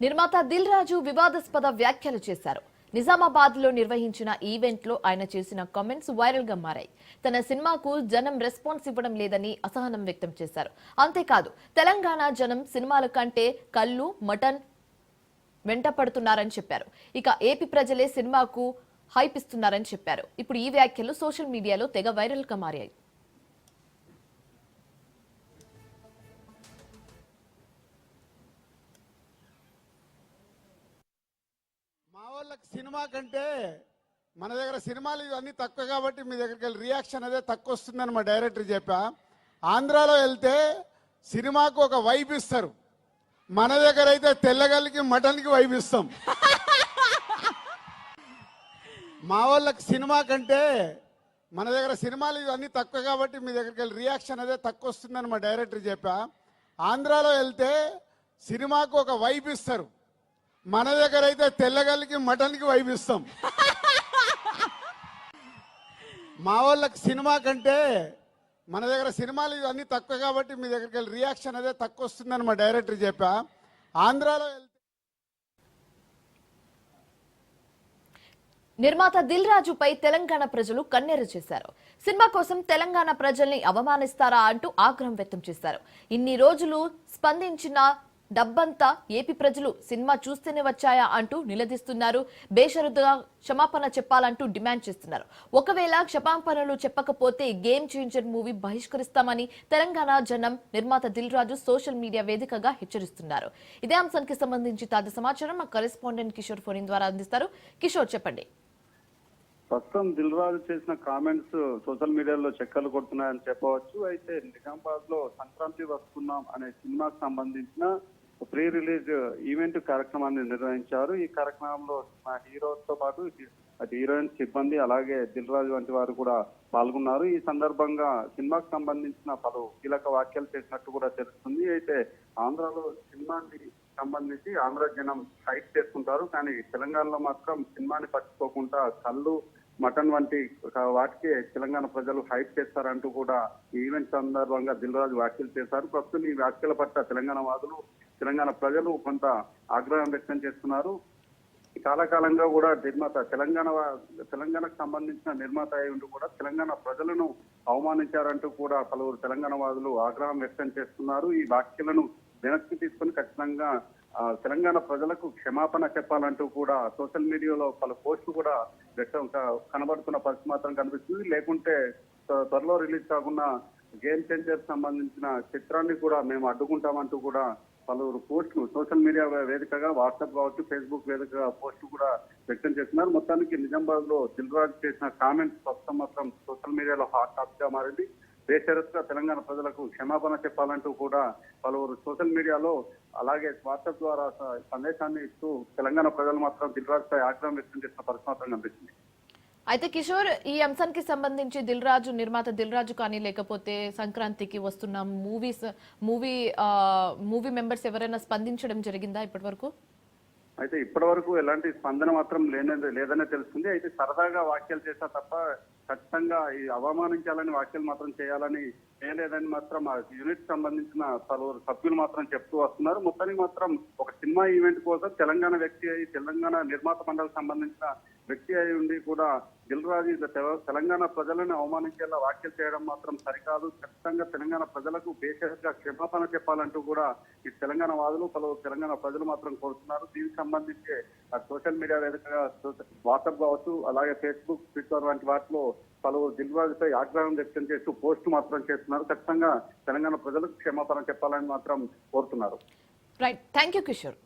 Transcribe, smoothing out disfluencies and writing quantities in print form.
నిర్మాత దిల్ రాజు వివాదాస్పద వ్యాఖ్యలు చేశారు. నిజామాబాద్ లో నిర్వహించిన ఈవెంట్ లో ఆయన చేసిన కామెంట్స్ వైరల్ గా మారాయి. తన సినిమాకు జనం రెస్పాన్స్ ఇవ్వడం లేదని అసహనం వ్యక్తం చేశారు. అంతేకాదు తెలంగాణ జనం సినిమాల కంటే కళ్ళు మటన్ వెంట పడుతున్నారని చెప్పారు. ఇక ఏపీ ప్రజలే సినిమాకు హైప్ ఇస్తున్నారని చెప్పారు. ఇప్పుడు ఈ వ్యాఖ్యలు సోషల్ మీడియాలో తెగ వైరల్ గా మారాయి. మా వాళ్ళకి సినిమా కంటే మన దగ్గర సినిమాలు ఇవన్నీ తక్కువ కాబట్టి మీ దగ్గరికి వెళ్ళి రియాక్షన్ అదే తక్కువ వస్తుందని మా డైరెక్టర్ చెప్పా. ఆంధ్రాలో వెళ్తే సినిమాకు ఒక వైబ్ ఇస్తారు, మన దగ్గర అయితే తెల్లగల్లికి మటన్కి వైబ్ ఇస్తాం. మా వాళ్ళకి సినిమా కంటే మన దగ్గర సినిమాలు ఇవన్నీ తక్కువ కాబట్టి మీ దగ్గరికి వెళ్ళి రియాక్షన్ అదే తక్కువ వస్తుందని మా డైరెక్టర్ చెప్పా. ఆంధ్రాలో వెళ్తే సినిమాకు ఒక వైబ్ ఇస్తారు, మన దగ్గర అయితే తెల్లగల్లికి మటన్కి వైబ్ ఇస్తాం. మా వాళ్ళకి సినిమా కంటే మన దగ్గర సినిమాలు ఇవన్నీ తక్కువ కాబట్టి మీ దగ్గరికి వెళ్ళి రియాక్షన్ అదే తక్కువ వస్తుందని మా డైరెక్టర్ చెప్పా. ఆంధ్రాలో నిర్మాత దిల్ రాజుపై తెలంగాణ ప్రజలు కన్నెర్ర చేశారు. సినిమా కోసం తెలంగాణ ప్రజల్ని అవమానిస్తారా అంటూ ఆగ్రహం వ్యక్తం చేశారు. ఇన్ని రోజులు స్పందించిన డబ్బంతా ఏపీ ప్రజలు సినిమా చూస్తేనే వచ్చాయా అంటూ నిలదీస్తున్నారు. బేషరతుగా క్షమాపణ చెప్పాలంటూ డిమాండ్ చేస్తున్నారు. ఒకవేళ క్షమాపణలు చెప్పకపోతే గేమ్ చేంజర్ మూవీ బహిష్కరిస్తామని తెలంగాణ జనం నిర్మాత దిల్ రాజు సోషల్ మీడియా వేదికగా హెచ్చరిస్తున్నారు. ఇదే అంశానికి సంబంధించి తాజా సమాచారం మా కరెస్పాండెంట్ కిషోర్ ఫోన్ ద్వారా అందిస్తారు. కిషోర్, చెప్పండి. ప్రస్తుతం దిల్ రాజు చేసిన కామెంట్స్ సోషల్ మీడియాలో చెక్కలు కొడుతున్నాయని చెప్పవచ్చు. అయితే నిజామాబాద్ లో సంక్రాంతి వస్తున్నాం అనే సినిమాకు సంబంధించిన ప్రీ రిలీజ్ ఈవెంట్ కార్యక్రమాన్ని నిర్వహించారు. ఈ కార్యక్రమంలో మా హీరోతో పాటు హీరోయిన్ సిబ్బంది అలాగే దిల్ రాజు వంటి వారు కూడా పాల్గొన్నారు. ఈ సందర్భంగా సినిమాకు సంబంధించిన పలు కీలక వ్యాఖ్యలు చేసినట్టు కూడా తెలుస్తుంది. అయితే ఆంధ్రాలో సినిమాని సంబంధించి ఆంధ్ర జనం హైప్ చేసుకుంటారు, కానీ తెలంగాణలో మాత్రం సినిమాని పట్టుకోకుండా కళ్ళు మటన్ వంటి వాటికి తెలంగాణ ప్రజలు హైప్ చేస్తారంటూ కూడా ఈవెంట్ సందర్భంగా దిల్ రాజు వ్యాఖ్యలు చేశారు. ప్రస్తుతం ఈ వ్యాఖ్యల పట్ల తెలంగాణ వాదులు, తెలంగాణ ప్రజలు కొంత ఆగ్రహం వ్యక్తం చేస్తున్నారు. చాలా కాలంగా కూడా నిర్మాత తెలంగాణకు సంబంధించిన నిర్మాత అయి ఉంటూ కూడా తెలంగాణ ప్రజలను అవమానించారంటూ కూడా పలువురు తెలంగాణ వాదులు ఆగ్రహం వ్యక్తం చేస్తున్నారు. ఈ వ్యాఖ్యలను వెనక్కి తీసుకుని ఖచ్చితంగా తెలంగాణ ప్రజలకు క్షమాపణ చెప్పాలంటూ కూడా సోషల్ మీడియాలో పలు పోస్టులు కూడా కనబడుతున్న పరిస్థితి మాత్రం కనిపిస్తుంది. లేకుంటే త్వరలో రిలీజ్ కాకుండా గేమ్ చేంజర్ సంబంధించిన చిత్రాన్ని కూడా మేము అడ్డుకుంటామంటూ కూడా పలువురు పోస్టులు సోషల్ మీడియా వేదికగా వాట్సాప్ కావచ్చు, ఫేస్బుక్ వేదికగా పోస్టులు కూడా వ్యక్తం చేస్తున్నారు. మొత్తానికి నిజామాబాద్ లో దిల్ రాజు చేసిన కామెంట్స్ ప్రస్తుతం మాత్రం సోషల్ మీడియాలో హాట్ టాపిక్ గా మారింది. బేషరతుగా తెలంగాణ ప్రజలకు క్షమాపణ చెప్పాలంటూ కూడా పలువురు సోషల్ మీడియాలో అలాగే వాట్సాప్ ద్వారా సందేశాన్ని ఇస్తూ తెలంగాణ ప్రజలు మాత్రం దిల్ రాజుపై ఆగ్రహం వ్యక్తం చేసిన పరిస్థితి మాత్రం కనిపిస్తుంది. అయితే కిషోర్, ఈ అంశానికి సంబంధించి దిల్ రాజు నిర్మాత దిల్ రాజు కానీ లేకపోతే సంక్రాంతికి వస్తున్న మూవీ మెంబర్స్ ఎవరైనా స్పందించడం జరిగిందా ఇప్పటి వరకు? అయితే ఇప్పటి వరకు ఎలాంటి స్పందన మాత్రం లేదనే తెలుస్తుంది. అయితే సరదాగా వ్యాఖ్యలు చేస్తా తప్ప ఖచ్చితంగా ఈ అవమానించాలని వ్యాఖ్యలు మాత్రం చేయలేదని మాత్రం ఆ యూనిట్ సంబంధించిన పలువురు సభ్యులు మాత్రం చెప్తూ వస్తున్నారు. మొత్తానికి మాత్రం ఒక సినిమా ఈవెంట్ కోసం తెలంగాణ వ్యక్తి అయి తెలంగాణ నిర్మాత మండలికి సంబంధించిన వ్యక్తి అయి ఉండి కూడా దిల్ రాజు తెలంగాణ ప్రజలను అవమానించేలా వ్యాఖ్యలు చేయడం మాత్రం సరికాదు. ఖచ్చితంగా తెలంగాణ ప్రజలకు బేషరతుగా క్షమాపణ చెప్పాలంటూ కూడా ఈ తెలంగాణ వాదులు పలువురు తెలంగాణ ప్రజలు మాత్రం కోరుతున్నారు. దీనికి సంబంధించి సోషల్ మీడియా వేదికగా వాట్సాప్ కావచ్చు, అలాగే ఫేస్బుక్, ట్విట్టర్ వంటి వాటిలో పలువురు దిల్ రాజుపై ఆగ్రహం వ్యక్తం చేస్తూ పోస్టు మాత్రం చేస్తున్నారు. ఖచ్చితంగా తెలంగాణ ప్రజలకు క్షమాపణ చెప్పాలని మాత్రం కోరుతున్నారు. Right, thank you Kishore.